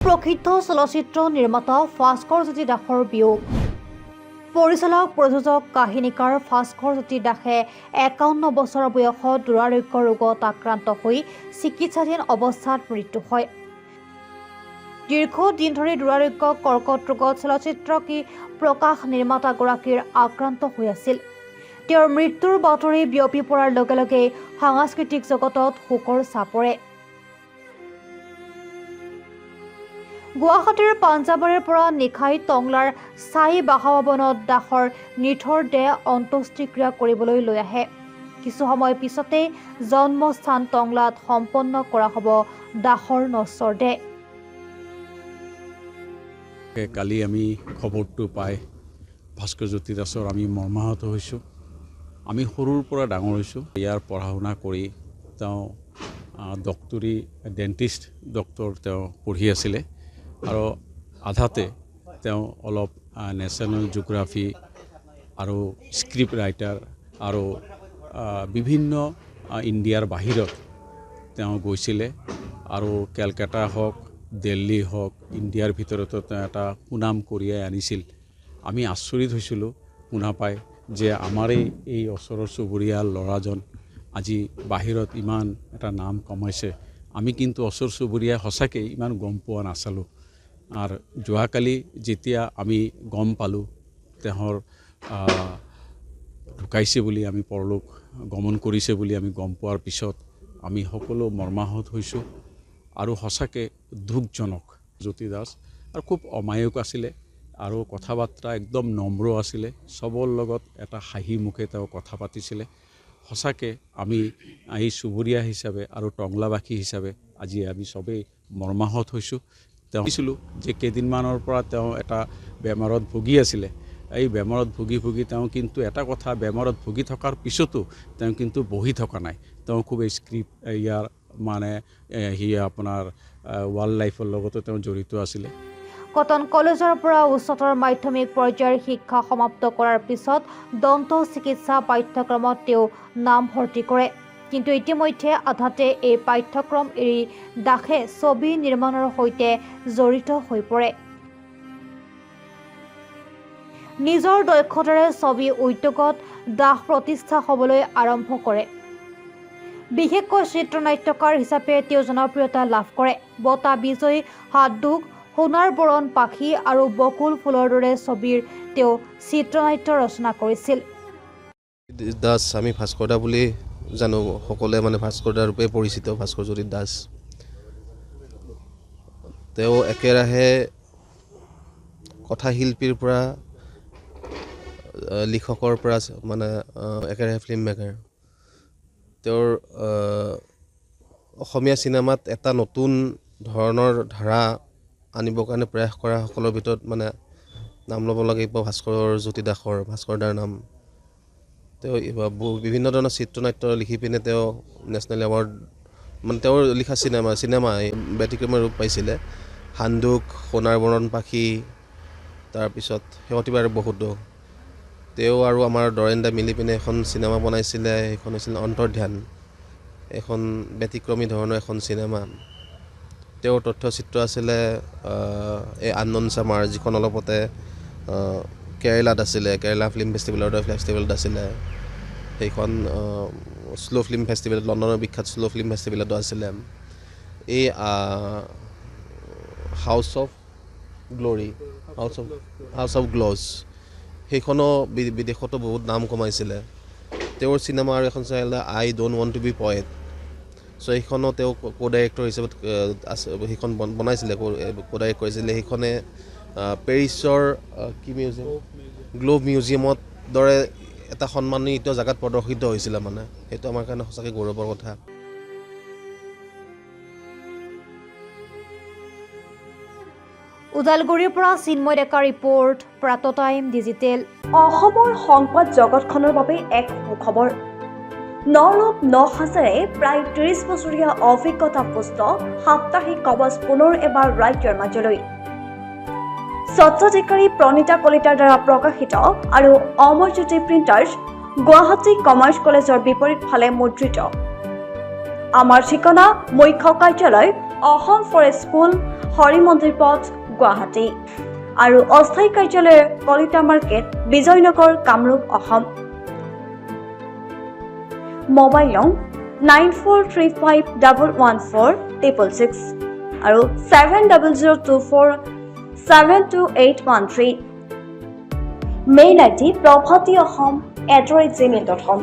প্ৰসিদ্ধ চলচ্চিত্ৰ নিৰ্মাতা ভাস্কৰ জ্যোতি দাসৰ বিয়োগ। পৰিচালক প্ৰযোজক কাহিনীকাৰ ভাস্কৰ জ্যোতি দাসে 51 বছৰ বয়সত দুৰাৰোগ্য ৰোগত আক্ৰান্ত হৈ চিকিৎসাধীন অৱস্থাত মৃত্যু হয়। দীৰ্ঘদিন ধৰি দুৰাৰোগ্য কৰ্কট ৰোগত চলচ্চিত্ৰ প্ৰকাশ নিৰ্মাতাগৰাকীৰ আক্ৰান্ত হৈ আছিল। তেওঁৰ মৃত্যুৰ বাতৰি বিয়পি পৰাৰ লগে লগে সাংস্কৃতিক জগতত শোকৰ ছাপ পৰে। গুৱাহাটীৰ পাঞ্জাবাৰীৰ পৰা নিশাই টংলাৰ ছাই বাসভৱনত দাসৰ নিথৰ দেহ অন্ত্যেষ্টিক্ৰিয়া কৰিবলৈ লৈ আহে। কিছু সময় পিছতে জন্মস্থান টংলাত সম্পন্ন কৰা হ'ব দাসৰ নশ্বৰ দেহ। কালি আমি খবৰটো পাই ভাস্কৰ জ্যোতি দাসৰ আমি মৰ্মাহত হৈছোঁ। আমি সৰুৰ পৰা ডাঙৰ হৈছোঁ। ইয়াৰ পঢ়া শুনা কৰি তেওঁ ডক্টৰী ডেণ্টিষ্ট ডক্টৰ তেওঁ পঢ়ি আছিলে আৰু আধাতে তেওঁ অলপ নেশ্যনেল জিঅ'গ্ৰাফী আৰু স্ক্ৰিপ্ট ৰাইটাৰ আৰু বিভিন্ন ইণ্ডিয়াৰ বাহিৰত তেওঁ গৈছিলে আৰু কেলকাতা হওক দিল্লী হওক ইণ্ডিয়াৰ ভিতৰতো তেওঁ এটা সুনাম কঢ়িয়াই আনিছিল। আমি আচৰিত হৈছিলোঁ শুনা পাই যে আমাৰেই এই ওচৰৰ চুবুৰীয়া ল'ৰাজন আজি বাহিৰত ইমান এটা নাম কমাইছে। আমি কিন্তু ওচৰ চুবুৰীয়া সঁচাকৈ ইমান গম পোৱা নাছিলোঁ। আৰু যোৱাকালি যেতিয়া আমি গম পালোঁ তেওঁৰ ঢুকাইছে বুলি, আমি পৰলোক গমন কৰিছে বুলি আমি গম পোৱাৰ পিছত আমি সকলো মৰ্মাহত হৈছোঁ আৰু সঁচাকৈ দুখজনক। জ্যোতি দাস আৰু খুব অমায়িক আছিলে আৰু কথা বাৰ্তা একদম নম্ৰ আছিলে। চবৰ লগত এটা হাঁহি মুখে তেওঁ কথা পাতিছিলে। সঁচাকৈ আমি এই চুবুৰীয়া হিচাপে আৰু টংলাবাসী হিচাপে আজি আমি চবেই মৰ্মাহত হৈছোঁ। তেওঁ ভাবিছিলোঁ যে কেইদিনমানৰ পৰা তেওঁ এটা বেমাৰত ভুগি আছিলে। এই বেমাৰত ভুগি তেওঁ কিন্তু এটা কথা, বেমাৰত ভুগি থকাৰ পিছতো তেওঁ কিন্তু বহি থকা নাই। তেওঁ খুব স্ক্ৰিপ্ট ইয়াৰ মানে আপোনাৰ ৱাইল্ড লাইফৰ লগতো তেওঁ জড়িত আছিলে। কটন কলেজৰ পৰা উচ্চতৰ মাধ্যমিক পৰ্যায়ৰ শিক্ষা সমাপ্ত কৰাৰ পিছত দন্ত চিকিৎসা পাঠ্যক্ৰমত তেওঁ নামভৰ্তি কৰে। কিন্তু ইতিমধ্যে আধাতে এই পাঠ্যক্ৰম এৰি দাসে ছবি নিৰ্মাণৰ সৈতে জড়িত হৈ পৰে। নিজৰ দক্ষতাৰে ছবি উদ্যোগত দাস প্ৰতিষ্ঠা হ'বলৈ আৰম্ভ কৰে। বিশেষকৈ চিত্ৰনাট্যকাৰ হিচাপে তেওঁ জনপ্ৰিয়তা লাভ কৰে। বঁটা বিজয়ী হাতদুখ, সোণাৰ বৰণ পাখি আৰু বকুল ফুলৰ দৰে ছবিৰ তেওঁ চিত্ৰনাট্য ৰচনা কৰিছিল। দাস আমি ভাস্কৰ দা বুলি জানো, সকলোৱে মানে ভাস্কৰ দাৰ ৰূপে পৰিচিত ভাস্কৰ জ্যোতি দাস। তেওঁ একেৰাহে কথাশিল্পীৰ পৰা লিখকৰ পৰা মানে একেৰাহে ফিল্ম মেকাৰ। তেওঁৰ অসমীয়া চিনেমাত এটা নতুন ধৰণৰ ধাৰা আনিবৰ কাৰণে প্ৰয়াস কৰা সকলৰ ভিতৰত মানে নাম ল'ব লাগিব ভাস্কৰ জ্যোতি দাসৰ, ভাস্কৰ দাৰ নাম। তেওঁ বিভিন্ন ধৰণৰ চিত্ৰনাট্য লিখি পিনে তেওঁ নেশ্যনেল এৱাৰ্ড, মানে তেওঁৰ লিখা চিনেমা ব্যতিক্ৰমী ৰূপ পাইছিলে। হান্দুক, সোণাৰ বৰণ পাখি, তাৰপিছত শেহতীয়া আৰু বহুতো। তেওঁ আৰু আমাৰ দৰেন দা মিলি পিনে এখন চিনেমা বনাইছিলে, সেইখন হৈছিল অন্তৰ্ধান। এখন ব্যতিক্ৰমী ধৰণৰ এখন চিনেমা। তেওঁৰ তথ্যচিত্ৰ আছিলে এই আনন্দ চামাৰ, যিখন অলপতে কেৰেলাত আছিলে, কেৰেলা ফিল্ম ফেষ্টিভেলত আছিলে। সেইখন শ্ল' ফিল্ম ফেষ্টিভেলত, লণ্ডনৰ বিখ্যাত শ্ল' ফিল্ম ফেষ্টিভেলতো আছিলে। এই হাউচ অফ গ্ল'জ সেইখনো বিদেশতো বহুত নাম কমাইছিলে। তেওঁৰ চিনেমা আৰু এখন চাইছিলে I don't want to be poet. চ' সেইখনো তেওঁ কো ডাইৰেক্টৰ হিচাপে সেইখন বনাইছিলে, কো ডাইৰেক্ট কৰিছিলে। সেইখনে পেৰিছৰ গ্লোভ মিউজিয়ামত দৰে এটা সন্মানিত জেগাত প্ৰদৰ্শিত হৈছিলে। মানে সেইটো আমাৰ কাৰণে সঁচাকৈ গৌৰৱৰ কথা। ওদালগুৰিৰ পৰা চিন্ময় ডেকা ৰিপৰ্ট, প্ৰাত টাইম ডিজিটেল। অসমৰ সংবাদ জগতখনৰ বাবে এক সুখবৰ। নৰূপ নসাজেৰে প্ৰায় 30 বছৰীয়া অভিজ্ঞতাপুষ্ট সাপ্তাহিক কবচ পুনৰ এবাৰ ৰাইজৰ মাজলৈ। স্বত্বাধিকাৰী প্ৰণীতা কলিতাৰ দ্বাৰা প্ৰকাশিত আৰু অমৰজ্যোতি প্ৰিণ্টাৰ্ছ, গুৱাহাটী কমাৰ্চ কলেজৰ বিপৰীত ফালে মুদ্ৰিত। আমাৰ ঠিকনা মুখ্য কাৰ্যালয় অসম ফৰেষ্ট স্কুল হৰি মন্দিৰ পথ গুৱাহাটী আৰু অস্থায়ী কাৰ্যালয় কলিতা মাৰ্কেট বিজয়নগৰ কামৰূপ অসম মোবাইল নং 9435114666 আৰু 7024722813 মেইল আইডি prabhatiahom@gmail.com